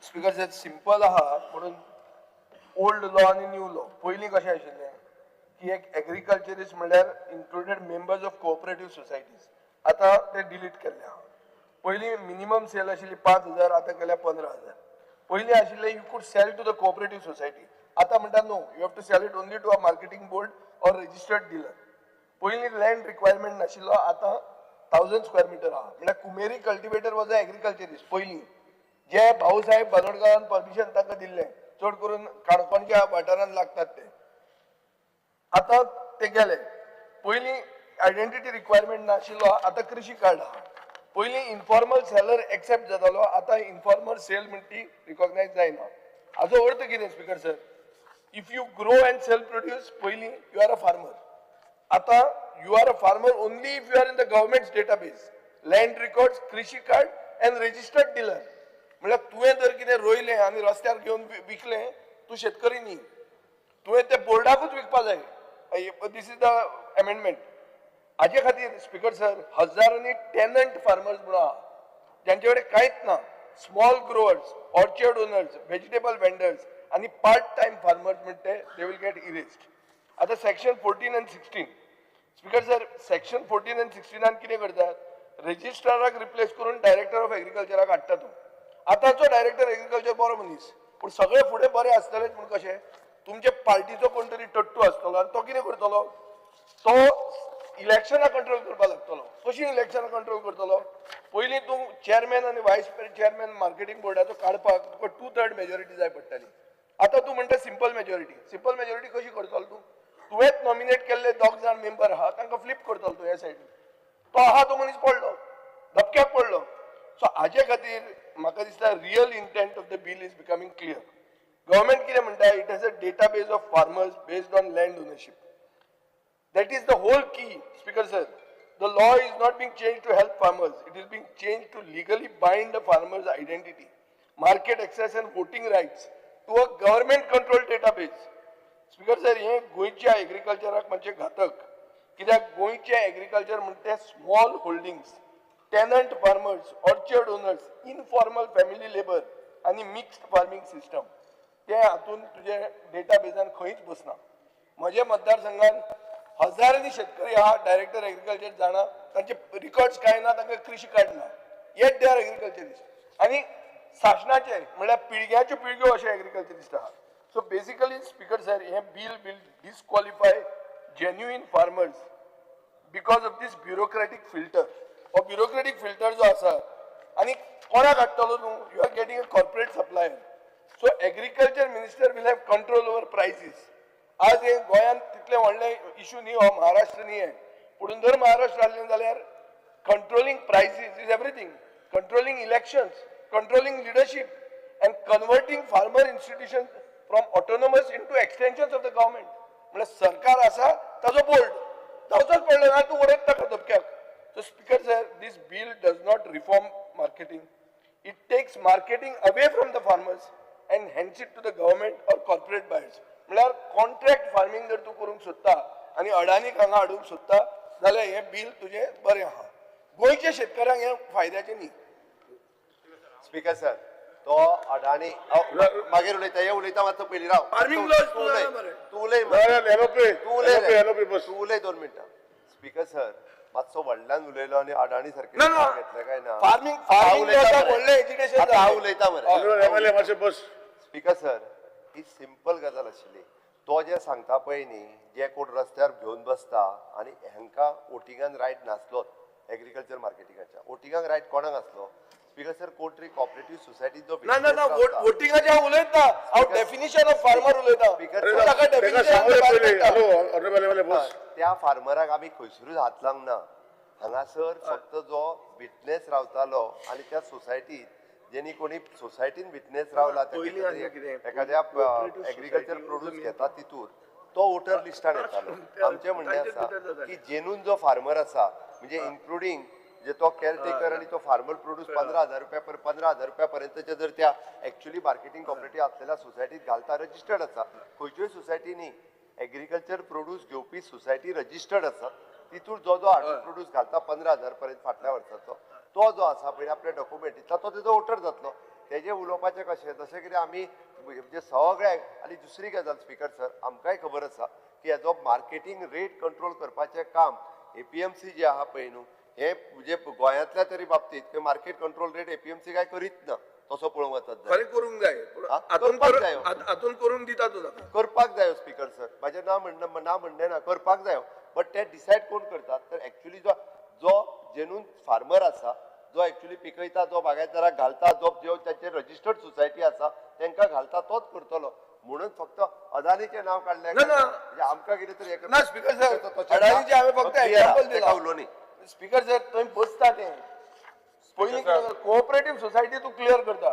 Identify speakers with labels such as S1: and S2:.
S1: Speaker साहेब simple आहा म्हणून old law आणि न्यू लॉ पयलीं कशें आशिल्लें की एक एग्रीकल्चरिस्ट म्हणल्यार included members of cooperative societies आतां ते डिलीट केल्ले आहा. पयलीं मिनिमम सेल आशिल्ली 5,000 आतां केल्या 15,000. पयलीं आशिल्ले you could sell to the cooperative society आतां म्हणटा no you have to sell it only to a marketing board or registered dealer. पयलीं लँड रिक्वायरमेंट नाशिल्लो आतां 1000 स्क्वेअर मिटर आहा म्हणल्यार कुमेरी कल्टिवेटर वॉज अ एग्रीकल्चरिस्ट पयलीं जे भाऊसाहेब बांदोडकरान परमिशन ताका दिल्लें चड करून काणकोणच्या वाठारांत लागतात ते आतां ते गेले. पयलीं आयडेंटिटी रिक्वायरमेंट नाशिल्लो आतां कृषी कार्ड आहा. पयलीं इन्फॉर्मल सेलर एक्सेप्ट जातालो आतां इन्फॉर्मल सेल म्हणटा ती रिकॉग्नायज जायना. हाचो अर्थ कितें speaker sir? If you grow and sell produce पयलीं यू आर अ फार्मर. आतां you are a farmer only if you are in the government database land records कृषी कार्ड अँड रजिस्टर्ड डीलर. म्हणल्यार तुवें जर कितें रोयलें आनी रस्त्यार घेवन विकलें तूं शेतकरी न्ही. तुवें तें बोर्डाकूच विकपा जाय. This is the amendment. हाजे खातीर स्पीकर सर हजारांनी टेनंट फार्मर्स म्हणून आहा ज्यांचे कडेन कांयच ना. Small growers, orchard owners, vegetable vendors आनी पार्ट टायम फार्मर्स म्हणटे दे विल गेट इरेस्ड. आतां सेक्शन 14 आनी 16 स्पीकर सर सेक्शन 14 आनी 16 कितें करतात? रजिस्ट्राराक रिप्लेस करून डायरेक्टर ऑफ एग्रीकल्चराक हाडटा तूं. आतांचो डायरेक्टर एग्रीकल्चर बरो मनीस पूण सगळे फुडें बरे आसतलेच म्हूण कशें? तुमचे पार्टीचो कोण तरी टट्टू आसतलो आनी तो कितें करतलो? तो इलेक्शनां कंट्रोल करपाक लागतलो. कशी इलेक्शनां कंट्रोल करतलो? पयलीं तूं चेअरमॅन आनी वायस चेअरमॅन मार्केटिंग बोर्डाचो काडपाक तुका 2/3 मेजॉरिटी जाय पडटाली. आतां तूं म्हणटा सिंपल मेजॉरिटी. सिंपल मेजॉरिटी कशी करतलो तूं? तुवेंच नॉमिनेट केल्ले 2 जाण मेंबर आहा तांकां फ्लिप करतलो तूं ह्या सायडीन. तो आहा तो मनीस पडलो धपक्याक पडलो. सो हाजे खातीर म्हाका दिसता real intent of the bill is becoming clear. Government कितें म्हणटा? It has a database of farmers based on land ownership. That is the whole key, Speaker sir. The law is not being changed to help farmers. It is being changed to legally bind the farmer's identity, market access and voting rights to a government-controlled database. Speaker sir, हे गोयच्या एग्रीकल्चराक म्हणजे घातक. कित्याक गोयचे agriculture म्हणते small holdings, tenant farmers, orchard owners, informal family labour आणि mixed farming system. ते हातून तुझे डेटाबेजान खंयच बसना. म्हज्या मतदारसंघात हजारांनी शेतकरी आहा डायरेक्टर एग्रीकल्चर जाणा तांचे रिकॉर्ड्स काय ना तांकां कृषी कार्ड ना येट दे आर एग्रीकल्चरिस्ट आनी शासनाचे म्हणल्यार पिळग्याच्यो पिळग्यो अशे एग्रीकल्चरिस्ट आहा. सो बेसिकली स्पीकर सर हे bill will disqualify genuine farmers because of this bureaucratic filter. हो ब्युरोक्रेटीक फिल्टर जो आसा आनी कोणाक हाडटलो तूं? You are getting a corporate supplier. So agriculture minister will have control over prices. आज हे गोंयांत तितले व्हडले इश्यू न्ही हो महाराष्ट्र न्ही. पुढून जर महाराष्ट्र जाल्लें जाल्यार controlling prices is everything. Controlling elections, controlling leadership and converting farmer institution from autonomous into extensions of the government. म्हणजे सरकार आसा ताजो बोर्ड जावचोच पडलो ना तूं उडयत ताका धपक्याक. So speaker sir this bill does not reform marketing. It takes marketing away from the farmers and hands it to the government or corporate buyers. म्हणल्यार कॉन्ट्रॅक्ट फार्मिंग जर तूं करूंक सोदता आनी अडानीक हांगा हाडूंक सोदता जाल्यार हें बिल तुजें बरें आहा. गोंयच्या शेतकऱ्यांक हें फायद्याचें न्ही.
S2: स्पीकर सर तो अडाणी मागीर उलयता हे उलयता मातसो पयलीं राव.
S1: फार्मिंग
S2: तूं उलय 2 मिनटां. स्पीकर सर मातसो व्हडल्यान उलयलो आनी अडाणी सारकें घेतलें काय ना.
S1: फार्मिंग व्हडलें एज्युकेशन
S2: हांव उलयता मरे. स्पीकर सर ही सिंपल गजाल आशिल्ली. तो जे सांगता पळय न्ही जे कोण रस्त्यार घेवन बसता आनी हांकां वोटिंगान रायट नासलो एग्रीकल्चर मार्केटिंगाच्या. वोटिंगाक रायट कोणाक आसलो? स्पीकर सर कोण तरी कॉपरेटिव्ह सोसायटीचो
S1: ना वोटिंगाचें हांव उलयता. हांव डेफिनिशन ऑफ फार्मर उलयता.
S2: त्या फार्मराक आमी खंयसरूच हात लावंक ना. हांगासर फक्त जो विटनेस रावतालो आनी त्या सोसायटीत जेणी कोणी सोसायटीन विटनेस रावला एखाद्या एग्रीकल्चर प्रोड्यूस घेता तितूर तो वोटर लिस्टान येतालो. आमचें म्हणणें आसा की जेनून जो फार्मर आसा म्हणजे इन्क्लुडींग जे तो केअरटेकर आनी तो फार्मर प्रोड्यूस 15,000 रुपया पर्यंतचे जर त्या एक्च्युअली मार्केटिंग कॉपरेटिव्ह आसलेल्या सोसायटीत घालता रजिस्टर्ड आसा. खंयच्योय सोसायटीनी एग्रीकल्चर प्रोड्यूस घेवपी सोसायटी रजिस्टर्ड आसा तितूर जो हाडून प्रोड्यूस घालता 15,000 पर्यंत फाटल्या वर्साचो तो जो आसा पळय आपले डॉक्युमेंट दिता तो तेजो वोटर जातलो. तेजे उलोवपाचें कशें जशें कितें आमी म्हणजे सगळ्याक आनी दुसरी गजाल स्पीकर सर आमकांय खबर आसा की हेजो मार्केटींग रेट कंट्रोल करपाचें काम एपीएमसी जे आहा पळय न्हू हे म्हणजे गोंयांतल्या तरी बाबतींत मार्केट कंट्रोल रेट एपीएमसी काय करीत ना तसो पळोवंक वचत जाल्यार.
S1: खरें करूंक जाय पूण
S2: हा,
S1: हातून
S2: करपाक जायो.
S1: हातून करून दिता तूं ताका
S2: करपाक जायो स्पीकर सर म्हाजें ना म्हणणें ना करपाक जायो बट ते डिसायड कोण करतात तर एक्चुअली जो जेन्यून फार्मर आसा जो एक्चुअली पिकयता जो बागायतदाराक घालता जो ताचे रजिस्टर्ड सोसायटी आसा तांकां घालता तोच करतलो म्हणून फक्त अदानीचें नांव काडलें
S1: ना, ना.
S2: म्हणजे आमकां कितें तरी हें
S1: ना स्पीकर सर
S2: तशें
S1: अडानीचे हांवें फक्त
S2: clear
S1: एग्जांपल
S2: आहा,
S1: दिला
S2: ताका उलोवं न्ही.
S1: स्पीकर सर थंय बसता तें पयलीं कोऑपरेटीव सोसायटी तूं क्लियर करता